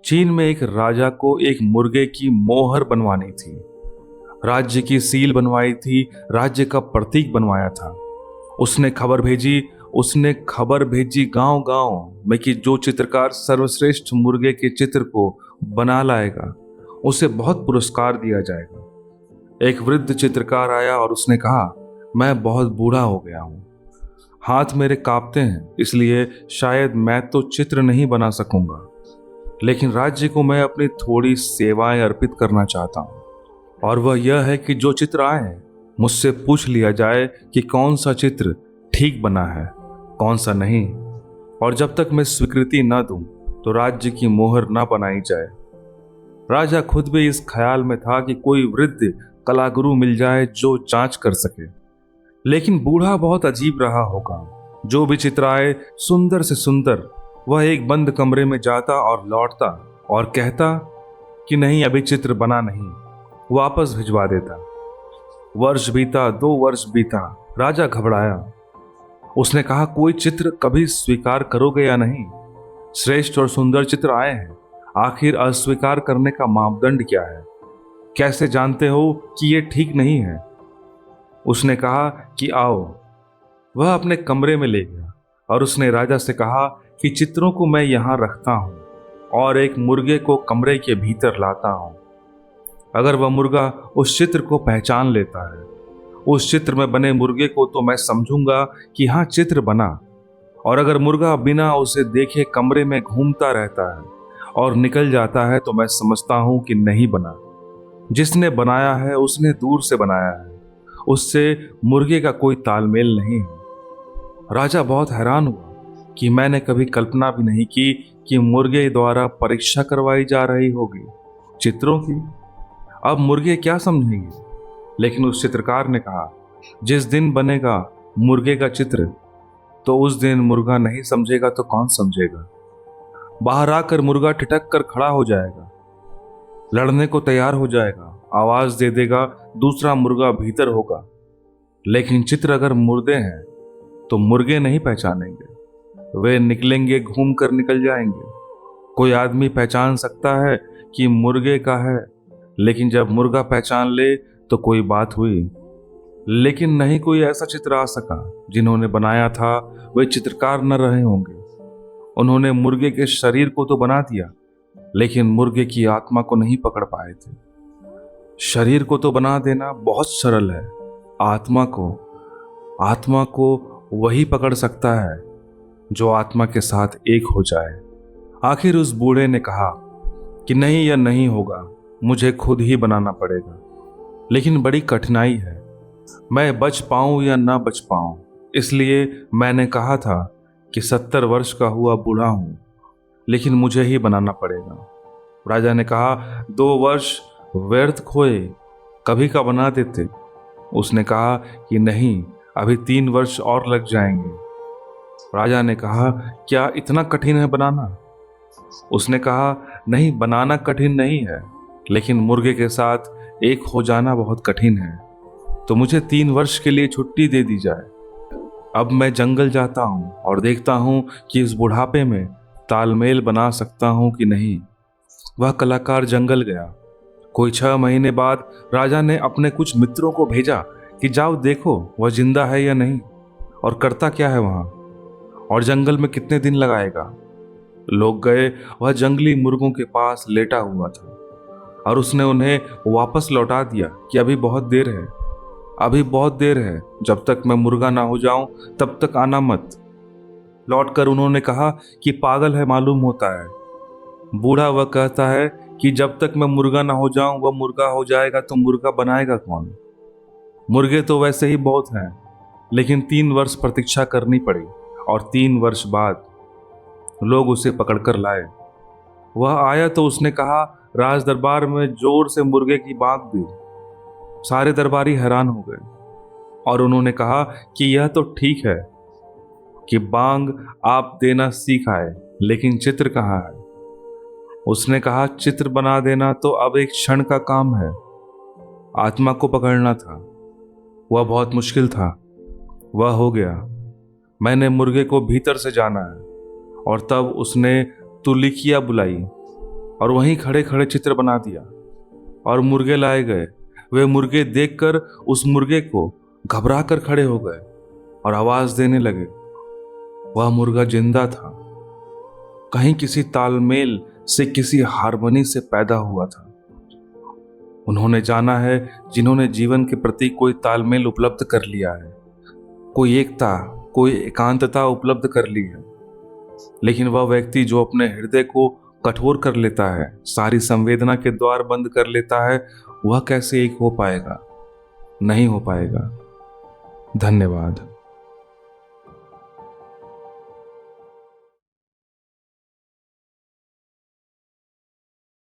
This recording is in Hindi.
चीन में एक राजा को एक मुर्गे की मोहर बनवानी थी। राज्य की सील बनवाई थी, राज्य का प्रतीक बनवाया था। उसने खबर भेजी गांव गांव में कि जो चित्रकार सर्वश्रेष्ठ मुर्गे के चित्र को बना लाएगा उसे बहुत पुरस्कार दिया जाएगा। एक वृद्ध चित्रकार आया और उसने कहा, मैं बहुत बूढ़ा हो गया हूं, हाथ मेरे कांपते हैं, इसलिए शायद मैं तो चित्र नहीं बना सकूंगा, लेकिन राज्य को मैं अपनी थोड़ी सेवाएं अर्पित करना चाहता हूं। और वह यह है कि जो चित्र आए मुझसे पूछ लिया जाए कि कौन सा चित्र ठीक बना है, कौन सा नहीं, और जब तक मैं स्वीकृति न दूं तो राज्य की मोहर न बनाई जाए। राजा खुद भी इस ख्याल में था कि कोई वृद्ध कलागुरु मिल जाए जो जांच कर सके, लेकिन बूढ़ा बहुत अजीब रहा होगा। जो भी चित्र आए सुंदर से सुंदर, वह एक बंद कमरे में जाता और लौटता और कहता कि नहीं, अभी चित्र बना नहीं, वापस भिजवा देता। वर्ष बीता, 2 वर्ष बीता, राजा घबराया। उसने कहा, कोई चित्र कभी स्वीकार करोगे या नहीं? श्रेष्ठ और सुंदर चित्र आए हैं, आखिर अस्वीकार करने का मापदंड क्या है? कैसे जानते हो कि ये ठीक नहीं है? उसने कहा कि आओ। वह अपने कमरे में ले गया और उसने राजा से कहा कि चित्रों को मैं यहाँ रखता हूँ और एक मुर्गे को कमरे के भीतर लाता हूँ। अगर वह मुर्गा उस चित्र को पहचान लेता है, उस चित्र में बने मुर्गे को, तो मैं समझूंगा कि हाँ, चित्र बना। और अगर मुर्गा बिना उसे देखे कमरे में घूमता रहता है और निकल जाता है, तो मैं समझता हूं कि नहीं बना। जिसने बनाया है उसने दूर से बनाया है, उससे मुर्गे का कोई तालमेल नहीं है। राजा बहुत हैरान हुआ कि मैंने कभी कल्पना भी नहीं की कि मुर्गे द्वारा परीक्षा करवाई जा रही होगी चित्रों की। अब मुर्गे क्या समझेंगे? लेकिन उस चित्रकार ने कहा, जिस दिन बनेगा मुर्गे का चित्र, तो उस दिन मुर्गा नहीं समझेगा तो कौन समझेगा? बाहर आकर मुर्गा ठिठक कर खड़ा हो जाएगा, लड़ने को तैयार हो जाएगा, आवाज दे देगा, दूसरा मुर्गा भीतर होगा। लेकिन चित्र अगर मुर्दे हैं तो मुर्गे नहीं पहचानेंगे, वे निकलेंगे, घूम कर निकल जाएंगे। कोई आदमी पहचान सकता है कि मुर्गे का है, लेकिन जब मुर्गा पहचान ले तो कोई बात हुई। लेकिन नहीं कोई ऐसा चित्र आ सका। जिन्होंने बनाया था वे चित्रकार न रहे होंगे। उन्होंने मुर्गे के शरीर को तो बना दिया, लेकिन मुर्गे की आत्मा को नहीं पकड़ पाए थे। शरीर को तो बना देना बहुत सरल है, आत्मा को वही पकड़ सकता है जो आत्मा के साथ एक हो जाए। आखिर उस बूढ़े ने कहा कि नहीं, यह नहीं होगा, मुझे खुद ही बनाना पड़ेगा। लेकिन बड़ी कठिनाई है, मैं बच पाऊं या ना बच पाऊं, इसलिए मैंने कहा था कि 70 वर्ष का हुआ बूढ़ा हूं, लेकिन मुझे ही बनाना पड़ेगा। राजा ने कहा, 2 वर्ष व्यर्थ खोए, कभी का बना देते। उसने कहा कि नहीं, अभी 3 वर्ष और लग जाएंगे। राजा ने कहा, क्या इतना कठिन है बनाना? उसने कहा, नहीं, बनाना कठिन नहीं है, लेकिन मुर्गे के साथ एक हो जाना बहुत कठिन है। तो मुझे 3 वर्ष के लिए छुट्टी दे दी जाए। अब मैं जंगल जाता हूँ और देखता हूँ कि इस बुढ़ापे में तालमेल बना सकता हूँ कि नहीं। वह कलाकार जंगल गया। कोई 6 महीने बाद राजा ने अपने कुछ मित्रों को भेजा कि जाओ देखो वह जिंदा है या नहीं, और करता क्या है वहाँ, और जंगल में कितने दिन लगाएगा। लोग गए। वह जंगली मुर्गों के पास लेटा हुआ था और उसने उन्हें वापस लौटा दिया कि अभी बहुत देर है, अभी बहुत देर है, जब तक मैं मुर्गा ना हो जाऊं तब तक आना मत। लौटकर उन्होंने कहा कि पागल है मालूम होता है। बूढ़ा वह कहता है कि जब तक मैं मुर्गा ना हो जाऊं वह मुर्गा हो जाएगा, तो मुर्गा बनाएगा कौन? मुर्गे तो वैसे ही बहुत हैं, लेकिन 3 वर्ष प्रतीक्षा करनी पड़ी और 3 वर्ष बाद लोग उसे पकड़कर लाए। वह आया तो उसने कहा, राज दरबार में जोर से मुर्गे की बांग दी। सारे दरबारी हैरान हो गए और उन्होंने कहा कि यह तो ठीक है कि बांग आप देना सीख आए, लेकिन चित्र कहाँ है? उसने कहा, चित्र बना देना तो अब एक क्षण का काम है, आत्मा को पकड़ना था, वह बहुत मुश्किल था। वह हो गया। मैंने मुर्गे को भीतर से जाना है। और तब उसने तुलिकिया बुलाई और वहीं खड़े खड़े चित्र बना दिया। और मुर्गे लाए गए। वे मुर्गे देखकर उस मुर्गे को घबरा कर खड़े हो गए और आवाज देने लगे। वह मुर्गा जिंदा था, कहीं किसी तालमेल से, किसी हारमोनी से पैदा हुआ था। उन्होंने जाना है, जिन्होंने जीवन के प्रति कोई तालमेल उपलब्ध कर लिया है, कोई एकता, कोई एकांतता उपलब्ध कर ली है। लेकिन वह व्यक्ति जो अपने हृदय को कठोर कर लेता है, सारी संवेदना के द्वार बंद कर लेता है, वह कैसे एक हो पाएगा? नहीं हो पाएगा। धन्यवाद।